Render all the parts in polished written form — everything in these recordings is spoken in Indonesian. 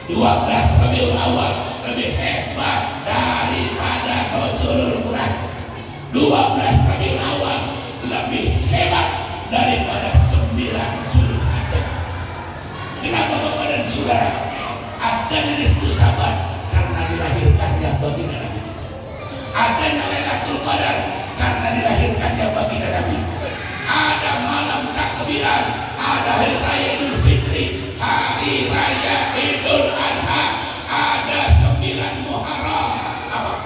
12 Rabiul Awal lebih hebat daripada Nuzulul Quran. 12 Rabiul Awal lebih hebat daripada 9 Zulhijjah. Kenapa Bapak dan Saudara? Adanya nisfu Saban karena dilahirkannya baginda Nabi. Adanya Lailatul Qadar karena dilahirkannya baginda Nabi. Ada malam takbiran, ada hari raya Idul Fitri, hari raya Idul Adha, ada 9 Muharram,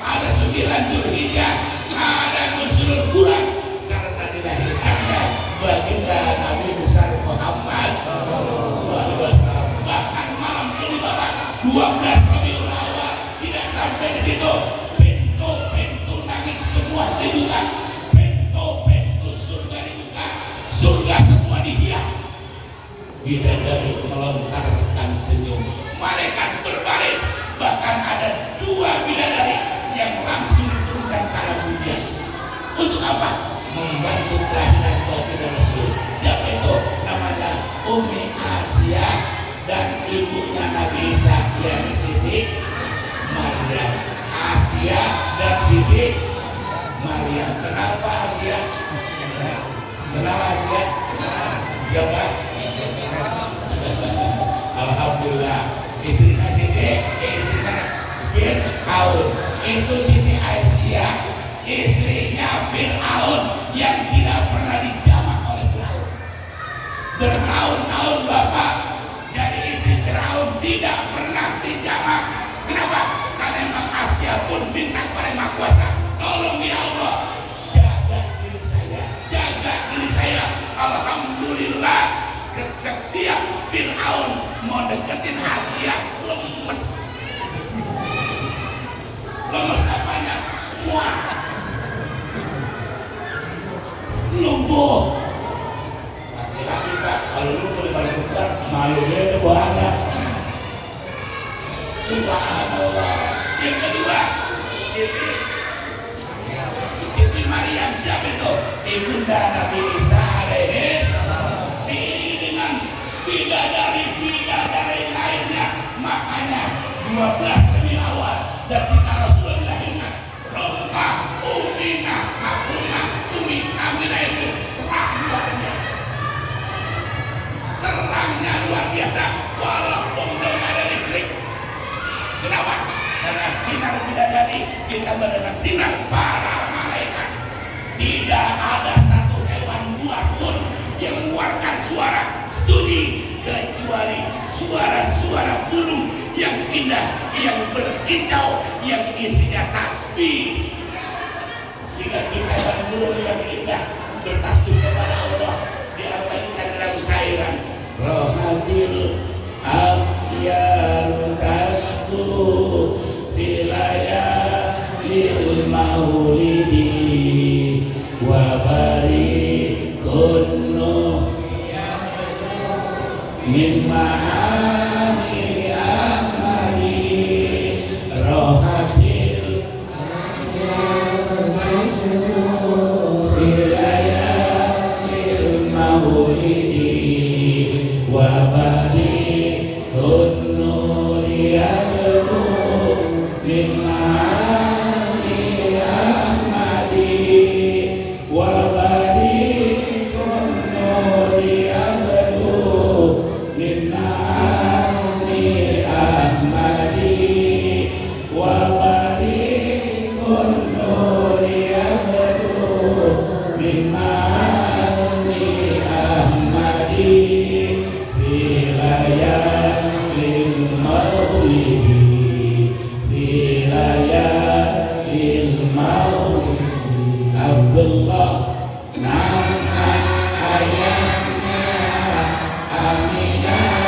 ada 9 Zulhijjah, ada Nuzulul Quran karena dilahirkannya baginda Nabi besar Muhammad sallallahu alaihi wasallam. Bahkan malam ini Bapak 12 Rabiul Awal tidak sampai di situ, pintu-pintu langit semua dibuka, pintu-pintu surga dibuka, surga semua dihias, bidadari melontarkan senyum, malaikat berbaris, bahkan ada 2 bidadari yang langsung diturunkan ke alam dunia. Untuk apa? Membantu kelahiran baginda Rasul. Siapa itu? Namanya Umi Asia dan ibunya Nabi Isa, yang Siti Maryam. Asia dan Siti Maryam. Kenapa Asia? Kenapa Asia? Siapa? Alhamdulillah. Istrinya Siti, istrinya Fir'aun. Itu Siti Aisyah, istrinya Fir'aun yang tidak pernah dijamak oleh Fir'aun. Bertahun-tahun Bapak jadi istri Fir'aun tidak pernah dijamak. Kenapa? Karena memang Asia pun minta kepada Maha Kuasa, tolong ya Allah, jaga diri saya, jaga diri saya. Alhamdulillah, setiap Fir'aun mau deketin Asia lemes. Lemes apanya? Semua lumpuh. Laki-laki Pak, kalau lumpuh di balik besar, malunya itu banyak. Subhanallah. Yang kedua, Siti Maryam. Siapa itu? Ibunda Nabi Isa alaihi salam. Diiringi dengan bidadari lainnya. Makanya 12 Rabiul Awal ketika Rasulullah dilahirkan, Rohmah, Uminah, Mamunah, Umi Aminah itu terang luar biasa. Terangnya luar biasa walaupun belum ada listrik. Kenapa? Karena sinar bidadari ditambah dengan sinar para malaikat. Tidak ada satu hewan buas pun yang mengeluarkan suara sunyi kecuali suara-suara burung yang indah, yang berkicau, yang isinya tasbih. Jika kicauan burung yang indah bertasbih kepada Allah, diabadikan dalam sairan rohatil abyaru tasbu filayalil maulidi wa barikunnu min ma'ani amali rohatil filayalil maulidi wa barikunnu liyabdu min ma'ani amali wa barikunnu liyabdu min ma'ani ahmadi wa barikunnu liyabdu min ma'ani ahmadi fi layalil maulidi fi layalil maulidi. Abdullah nama ayahnya Aminah,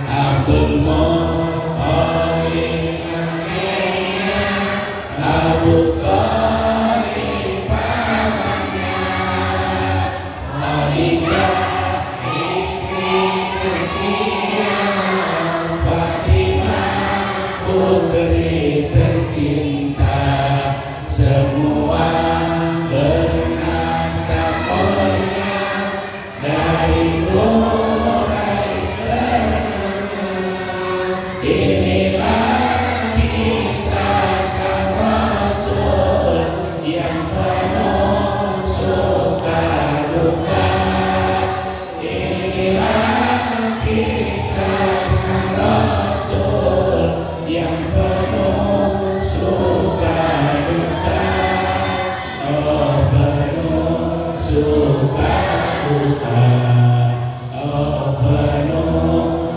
Abdul Muttalib Abu Thalib pamannya, Khadijah istri setia, Fatimah putri tercinta, semua bernasab mulia dari Quraisy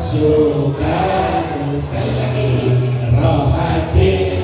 suka sekali lagi rohati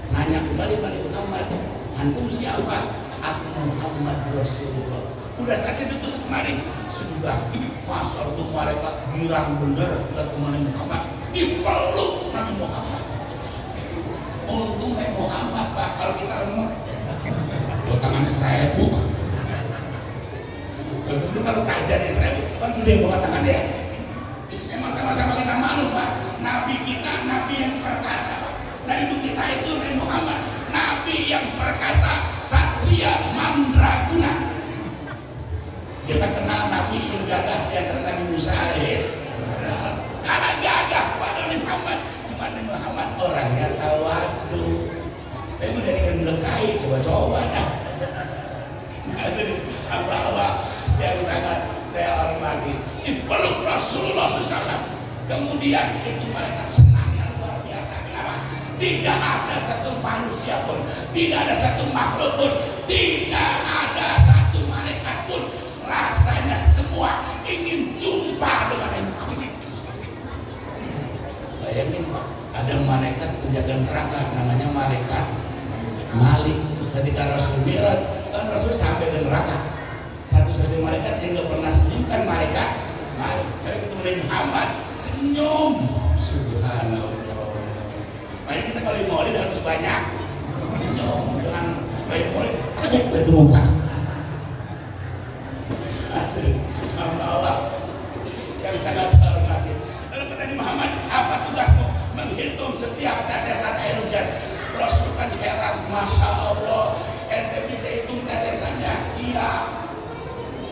Nanya kembali pada Muhammad, Antum siapa? Aku Muhammad Rasulullah. Udah sakit itu kemarin sudah masuk tuh malaikat girang bener ketemu Nabi Muhammad, dipeluk Nabi Muhammad. Untung Nabi Muhammad Pak, kalau kita lemah tangannya 1000. Itu kalau kajian 1000 kan gede banget tangannya ya. Emang sama-sama kita malu Pak. Nabi kita Nabi yang perkasa Pak. Nabi kita itu Nabi Muhammad, Nabi yang perkasa, Satria Mandraguna. Kita kenal Nabi yang gagah di antara Nabi Musa karena gagah pada Nabi Muhammad. Cuma Nabi Muhammad orangnya tawadu. Tapi udah dikendekai, coba-coba dah. Apa-apa yang sangat saya hormati. Dipeluk Rasulullah SAW. Kemudian itu mereka senang yang luar biasa. Kenapa? Tidak ada satu manusia pun, tidak ada satu makhluk pun, tidak ada satu malaikat pun, rasanya semua ingin jumpa dengan Muhammad. Bayangin Pak, ada malaikat penjaga neraka namanya malaikat Malik. Ketika Rasul Mi'raj, kan Rasul sampai ke neraka. Satu-satunya malaikat yang nggak pernah senyum kan malaikat Malik. Tapi ketemu Muhammad senyum. Subhanallah. Makanya kita kalau maulid harus banyak senyum, jangan banyak maulid aja itu muka. Allah yang sangat hormati. Lalu kata Muhammad, apa tugasmu? Menghitung setiap tetesan air hujan. Rasul kan heran, Masya Allah, ente bisa hitung tetesannya? Iya.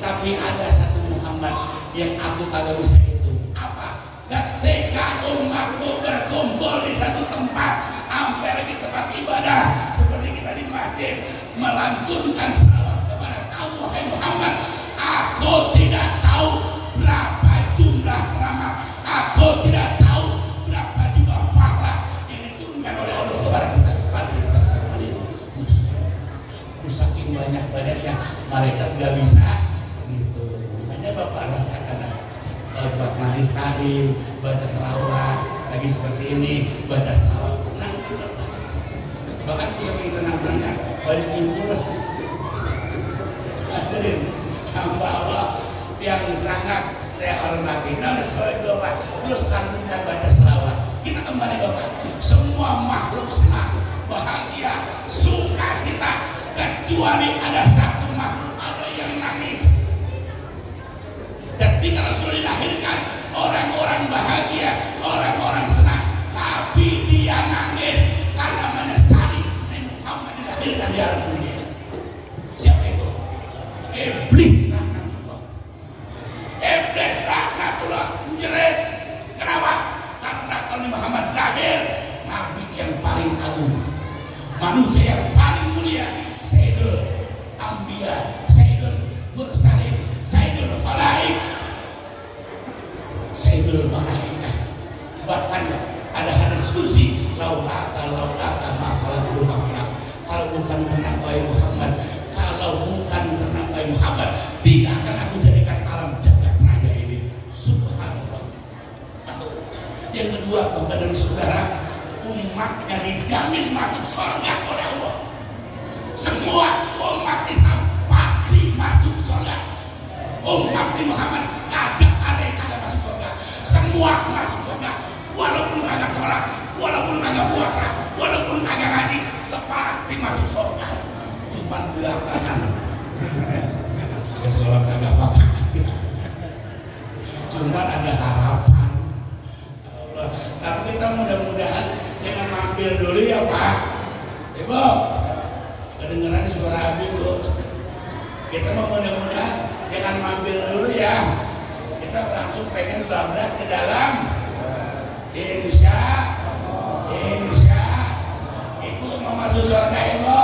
Tapi ada satu Muhammad yang aku kagak bisa hitung. Apa? Ketika umatmu berkumpul di satu tempat, hampir lagi tempat ibadah, seperti kita di masjid, melantunkan salawat kepada Allah Muhammad. Aku tidak tahu berapa jumlah ramah, aku tidak tahu berapa jumlah pahala yang diturunkan oleh Allah kepada kita semua ini. Saking banyak-banyaknya malaikat gak bisa gitu. Makanya Bapak rasakan buat majlis taklim, baca selawat, lagi seperti ini baca selawat, tenang. Bahkan saking tenang-tenangnya banyak infus. Hadirin hamba Allah yang sangat saya hormati. Nah, sebagai Bapak terus lanjutkan baca selawat. Kita kembali Bapak. Semua makhluk senang, bahagia, sukacita, kecuali ada satu makhluk Allah yang nangis. Ketika Rasul dilahirkan, orang-orang bahagia, orang-orang senang, tapi dia nangis karena menyesali Nabi Muhammad dilahirkan di alam dunia. Siapa itu? Iblis. Iblis laknatullah menjerit. Kenapa? Karena Nabi Muhammad lahir Nabi yang paling agung, manusia yang paling mulia, Sayyidul Anbiya, Sayyidul Mursalin, Sayyidul Malaik, Sayyidul Malaikah. Bahkan ada hadis kursi, laulaka ma'khalaqul makhluk. Kalau bukan karena Nabi Muhammad, kalau bukan karena Nabi Muhammad, tidak akan aku jadikan alam jagat raya ini. Subhanallah. Yang kedua, Bapak dan Saudara, umatnya dijamin masuk surga oleh Allah. Semua umat Islam pasti masuk surga. Umat Muhammad kagak ada yang kagak masuk surga. Semua masuk surga. Walaupun kagak sholat, walaupun kagak puasa, walaupun kagak ngaji, pasti masuk surga. Cuman belakangan ya sholat kagak apa-apa. Cuman ada harapan. Allah. Tapi kita mudah-mudahan jangan mampir dulu ya Pak. Ibu, kedengeran suara Abi Bu. Kita mau mudah-mudahan jangan mampir dulu ya. Kita langsung pengen bablas ke dalam. Insya Ibu mau masuk surga Ibu.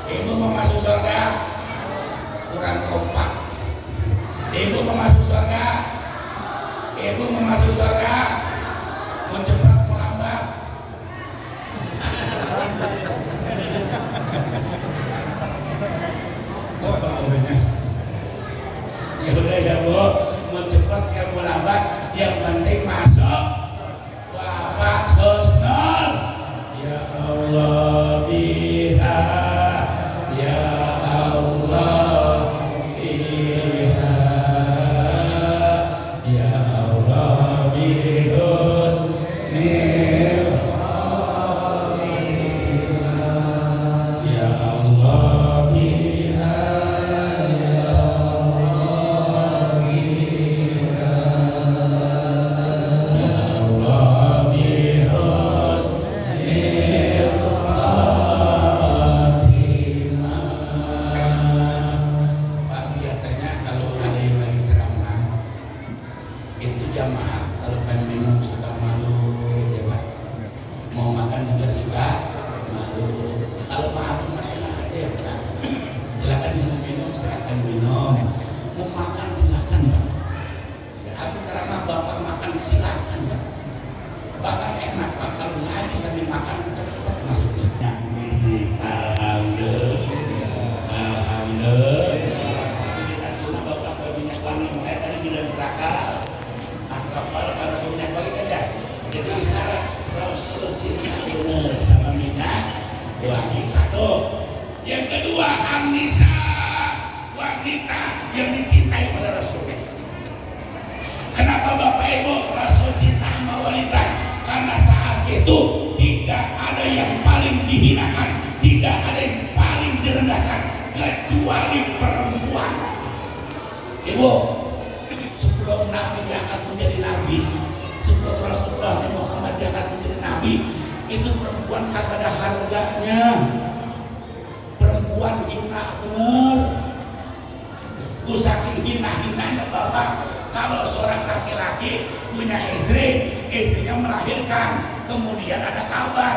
Ibu mau masuk surga. Kurang kompak. Ibu mau masuk surga. Ibu mau masuk surga. Mau cepat mau lambat. Coba uangnya. Ya udah ya Bu, mau cepat ya mau lambat, yang penting masuk. Bapak Husnul. Ya Allah. Wangi satu. Yang kedua, Anissa, wanita yang dicintai oleh Rasulnya. Kenapa Bapak Ibu Rasul cinta sama wanita? Karena saat itu tidak ada yang paling dihinakan, tidak ada yang paling direndahkan kecuali perempuan. Ibu, sebelum Nabi diangkat menjadi Nabi, sebelum Rasulullah Muhammad diangkat menjadi Nabi, itu perempuan kagak ada harganya. Perempuan hina bener. Ku saking hina-hinanya Bapak, kalau seorang laki-laki punya istri, istrinya melahirkan, kemudian ada kabar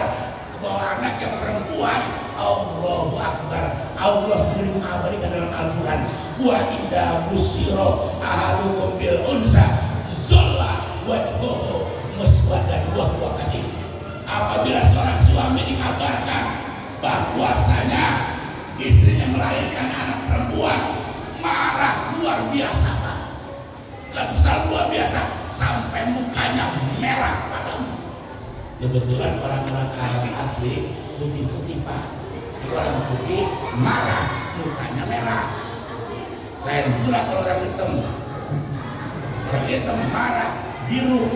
bahwa anaknya perempuan, Allahu Akbar, Allah sendiri mengabadikan dalam Al-Quran, wa idza busyira ahadukum bil unsa zalla wajhuhu muswaddan wa huwa kadhib. Apabila seorang suami dikabarkan bahwasanya istrinya melahirkan anak perempuan, marah luar biasa, Pak. Kesal luar biasa sampai mukanya merah padamu. Kebetulan orang-orang Arab asli putih-putih, Pak. Orang putih marah, mukanya merah. Lain pula kalau orang hitam. Orang hitam marah, biru.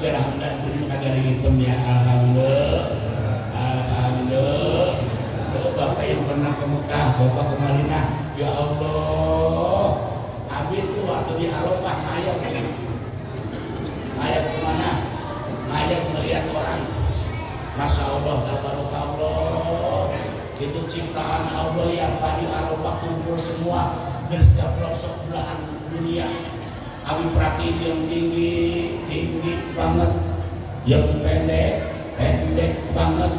Alhamdulillah sini kagak hitam ya, alhamdulillah. Alhamdulillah. Bapak yang pernah ke Mekah, Bapak ke Madinah, ya Allah. Abi itu waktu di Arafah ayat kemana? Ayat melihat orang. Masya Allah, tabarakallah. Itu ciptaan Allah yang tadi Arafah kumpul semua dari setiap pelosok belahan dunia. Abi perhatiin yang tinggi banget, yang pendek banget,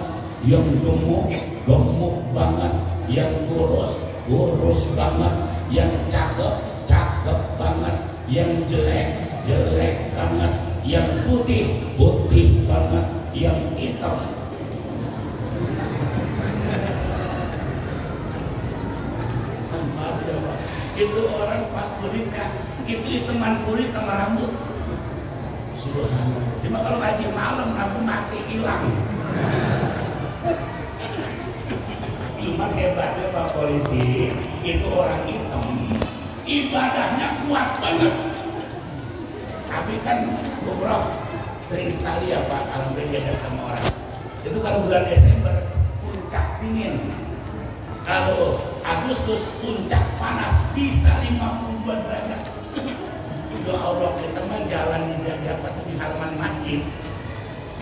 yang gemuk banget, yang kurus banget, yang cakep banget, yang jelek banget, yang putih banget, yang hitam. Itu orang Pak kulitnya, itu teman kulit sama rambut. Subhanallah. Cuma kalau ngaji malam rambut mati hilang. Cuma hebatnya Pak Polisi, itu orang hitam, ibadahnya kuat banget. Tapi kan umroh sering sekali ya Pak, kalau berbeda sama orang. Itu kalau bulan Desember puncak dingin, kalau Agustus puncak panas bisa 52 derajat. Ya Allah, kita mah jalan di Jakarta di halaman masjid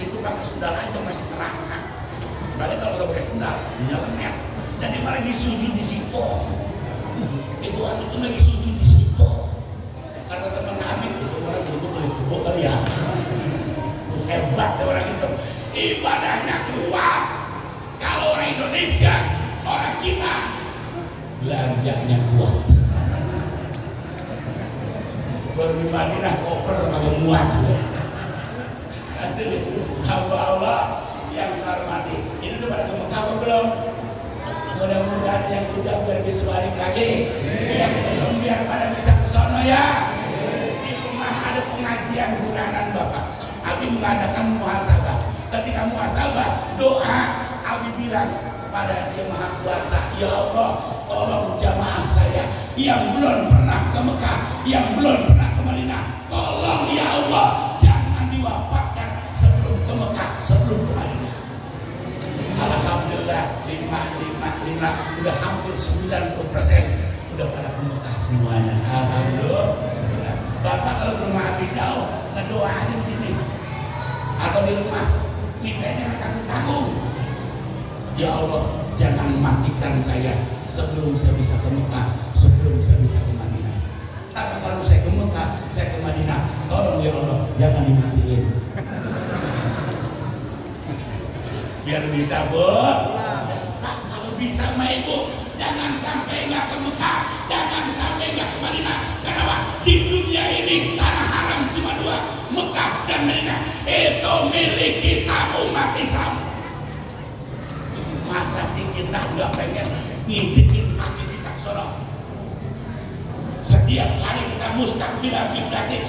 itu pakai sendal aja masih terasa. Balik kalau udah pakai sendal, di jalan net. Dan dia lagi sujud di situ. Itu orang itu lagi sujud di situ. Karena teman Nabi itu orang duduk dari kubur kali ya. Hebat ya orang itu. Ibadahnya kuat. Kalau orang Indonesia, orang kita belanjanya kuat. Baru di Madinah koper kagak muat. Hamba Allah yang saya hormati, ini udah pada ke Mekah belum? Mudah-mudahan yang udah biar bisa balik lagi, yang belum biar pada bisa ke sono ya. Di rumah ada pengajian bulanan Bapak. Abi mengadakan muhasabah. Ketika muhasabah, doa Abi bilang pada Yang Maha Kuasa, ya Allah, tolong jamaah saya yang belum pernah ke Mekah, yang belum pernah ke Madinah, tolong ya Allah, jangan diwafatkan sebelum ke Mekah, sebelum ke Madinah. Alhamdulillah 5 udah hampir 90% udah pada ke Mekah semuanya. Alhamdulillah. Bapak kalau ke rumah Abi jauh, ngedoa aja di sini atau di rumah, nikahnya tanggung. Ya Allah, jangan matikan saya sebelum saya bisa ke Mekah, sebelum saya bisa ke Madinah. Tapi kalau saya ke Mekah, saya ke Madinah, tolong ya Allah, jangan dimatiin. Biar bisa, Bu. Nah, kalau bisa mah Ibu, jangan sampai nggak ke Mekah, jangan sampai nggak ke Madinah. Kenapa? Di dunia ini tanah haram cuma 2, Mekah dan Madinah. Itu milik kita umat Islam. Masa sih kita nggak pengen nginjekin kaki kita ke sono? Setiap hari kita mustaqbilah kiblati.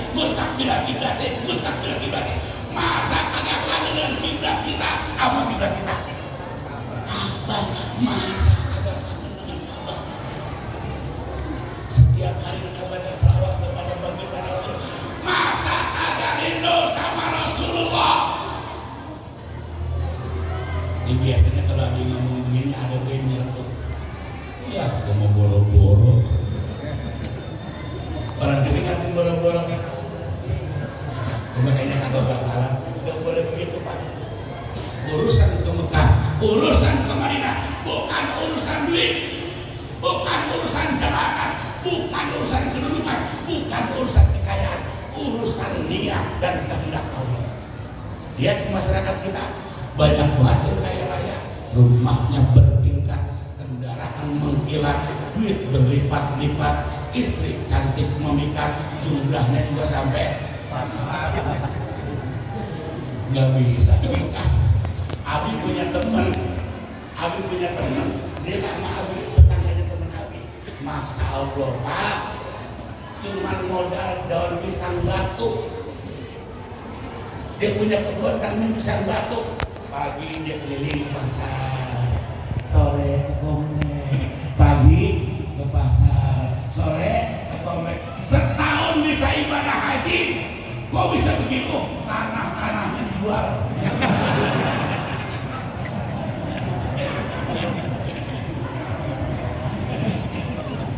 Masa kagak kangen dengan kiblat kita? Apa Ini biasanya kalau Abi ngomong begini ada gue nyeletuk. Ya, gue mau boro-boro. Orang sini kan boro-boro gitu. Makanya kata Allah Ta'ala, tidak boleh begitu Pak. Urusan ke Mekah, urusan ke Madinah, bukan urusan duit, bukan urusan jabatan, bukan urusan kedudukan, bukan urusan kekayaan, urusan niat dan kehendak Allah. Lihat masyarakat kita banyak banget yang kaya raya, rumahnya bertingkat, kendaraan mengkilat, duit berlipat-lipat, istri cantik memikat, jumlahnya juga sampai nggak bisa juga. Abi punya teman, dia nama Abi tetangganya teman Abi. Masya Allah Pak, cuman modal daun pisang batu. Dia punya kebun kan pisang batu. Pagi dia keliling pasar, sore ke komplek, pagi ke pasar, sore ke komplek. Setahun bisa ibadah haji. Kok bisa begitu? Tanah-tanahnya dijual.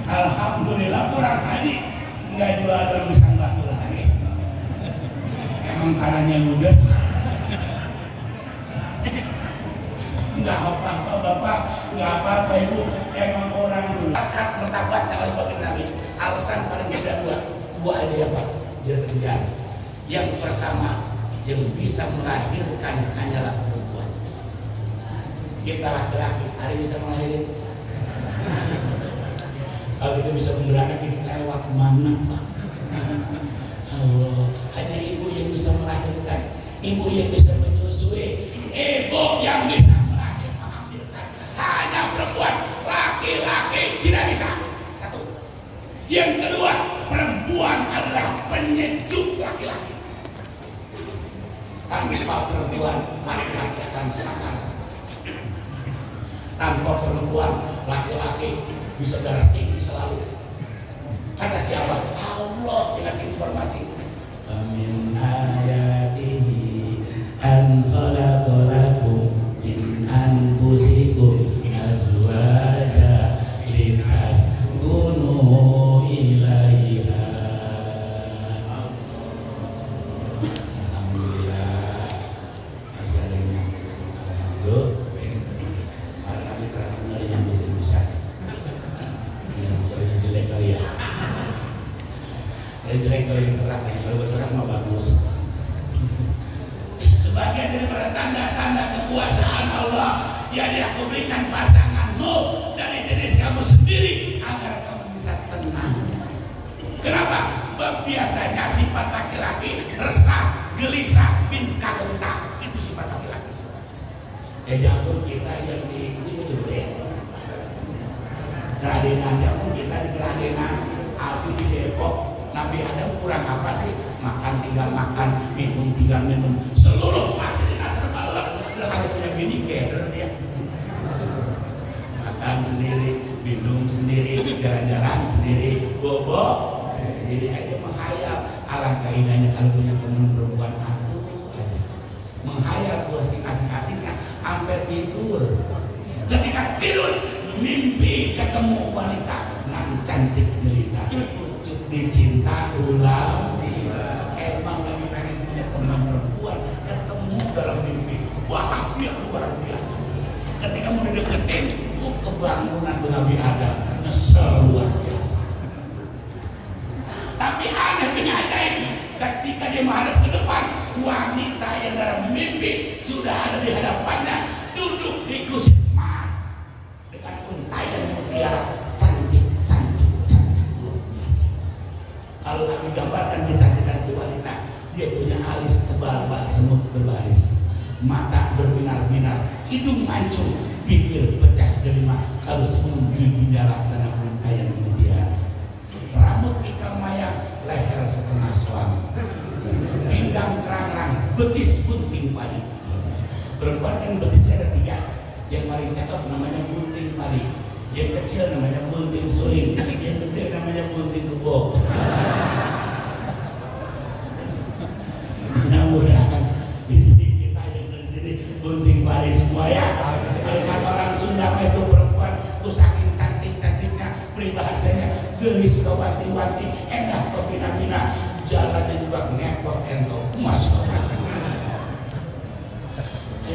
Alhamdulillah kurang haji nggak jual daun pisang batu lagi. Emang tanahnya ludes. Nggak apa-apa Bapak, nggak apa-apa Ibu. Emang orang dulu. Takat mentabat oleh baginda Nabi. Alasan paling beda dua aja ya Pak. Dia terjadi. Yang pertama, yang bisa melahirkan hanyalah perempuan. Kita laki-laki, hari bisa melahirkan. Kalau kita bisa beranak, kita lewat mana Pak? Allah, hanya ibu yang bisa melahirkan, ibu yang bisa menyusui, ibu yang bisa melahirkan. Hanya perempuan, laki-laki tidak bisa. Satu. Yang kedua, perempuan adalah penyejuk laki-laki. Tanpa perempuan, laki-laki akan sangat. Tanpa perempuan, laki-laki bisa darah tinggi selalu. Kata siapa? Allah yang kasih informasi. Amin ayatihi an khalaqalakum min anfusikum azwaja litaskunu ilaiha. Jelek kalau yang serak, kalau berserak mah bagus. Sebagian daripada tanda-tanda kekuasaan Allah yang Dia berikan pasanganmu dari jenis kamu sendiri agar kamu bisa tenang. Kenapa? Biasanya sifat laki-laki resah, gelisah, bingkang rentak, itu sifat laki-laki. Ya jangan kita yang di ini menjadi keradenan, jangan kita di keradenan, Abi di Depok. Nabi Adam kurang apa sih? Makan tinggal makan, minum tinggal minum. Seluruh fasilitas serba lengkap. Kalau punya bini keder dia. Makan sendiri, minum sendiri, jalan-jalan sendiri, bobo sendiri aja menghayal. Alangkah indahnya kalau punya teman perempuan aku aja. Menghayal gua asik-asiknya sampai tidur. Ketika tidur, mimpi ketemu wanita nan cantik jelita. Dicinta ulang, emang lagi pengen punya teman perempuan, ketemu dalam mimpi, bahagia luar biasa. Ketika mau dideketin, kebangunan Nabi Adam, nyesel luar biasa. Tapi aneh punya ajaib, ketika dia menghadap ke depan, wanita yang dalam mimpi sudah ada di hadapannya, duduk di kursi emas dengan untayan mutiara. Kalau kami gambarkan kecantikan wanita, dia punya alis tebal bak semut berbaris, mata berbinar-binar, hidung mancung, bibir pecah delima, kalau sebelum giginya laksana untayan mutiara, rambut ikal mayang, leher setengah soang, pinggang kerang-kerang, betis bunting padi. Perempuan kan betisnya ada 3, yang paling cakep namanya bunting padi. Yang kecil namanya bunting suling, yang gede namanya bunting kebo. Mudah-mudahan istri kita yang dari sini bunting pari semua ya. Kalau kata orang Sunda itu perempuan tuh saking cantik-cantiknya, peribahasanya gelis ke wanti-wanti, endah ke bina-bina, jalannya juga ngepot entok emas.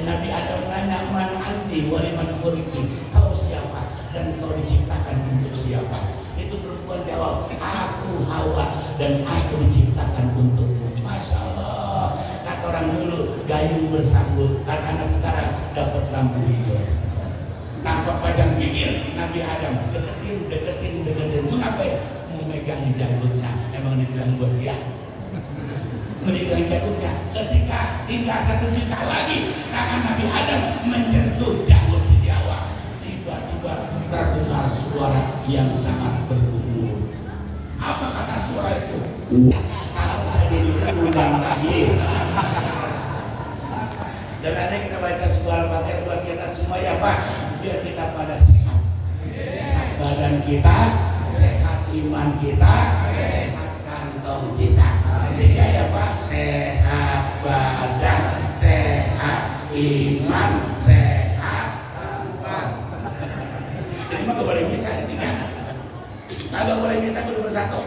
Nabi Adam nanya, man anti waliman khuliki, kau siapa dan kau diciptakan untuk siapa? Itu perempuan jawab, aku Hawa dan aku diciptakan untukmu. Masya Allah. Kata orang dulu, gayung bersambut, anak-anak sekarang dapat lampu hijau. Nampak pajang pikir Nabi Adam, deketin. Mengapa? Mau megang janggutnya. Emang dibilang buat dia? Memegang janggutnya. Ketika tinggal 1 juta lagi, tangan Nabi Adam menyentuh janggut si Hawa. Tiba-tiba terdengar suara yang sangat bergumul. Apa kata suara itu? Kalau tadi diundang lagi. Dan nanti kita baca sebuah Al-Fatihah buat kita semua ya Pak, biar kita pada sehat. Sehat badan kita, sehat iman kita, sehat kantong kita. Tiga ya Pak, sehat badan, sehat iman, sehat kantong. Jadi mah gak boleh bisa tiga. Gak boleh bisa kudu bersatu.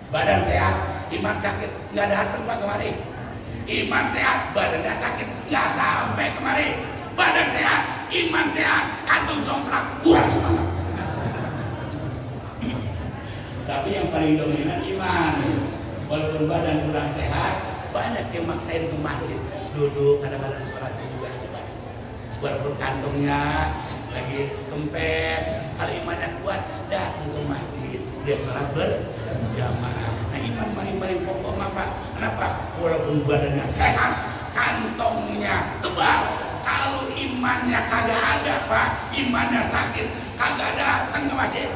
Badan sehat, iman sakit, nggak ada tempat kemari. Iman sehat, badan gak sakit, gak sampai kemari. Badan sehat, iman sehat, kantong somplak, kurang semangat. Tapi yang paling dominan iman. Walaupun badan kurang sehat, banyak yang maksain ke masjid, duduk kadang-kadang sholat juga. Walaupun kantongnya lagi kempes, kalau imannya kuat, datang ke masjid, dia sholat berjamaah. Nah iman paling pokok apa? Kenapa? Walaupun badannya sehat, kantongnya tebal, kalau imannya kagak ada Pak, imannya sakit, kagak datang ke masjid,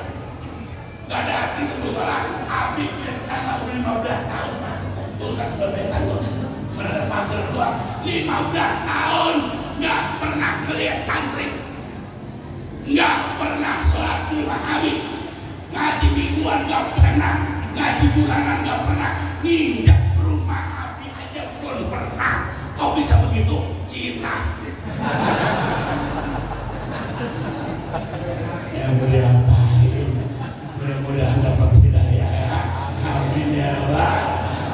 gak datang ke musola. Habis tanggal 15 tahun Pak, dosa sebagai tanggung, menada pagar doang. 15 tahun gak pernah ngelihat santri, gak pernah sholat 5 hari, ngaji mingguan gak pernah, ngaji bulanan gak pernah, nginjak rumah Abi aja belum pernah. Kok bisa begitu? Cina. Ya berapain, mudah-mudahan dapat hidayah ya. Amin ya Allah.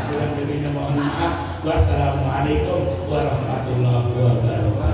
Kurang lebihnya mohon maaf. Wassalamualaikum warahmatullahi wabarakatuh.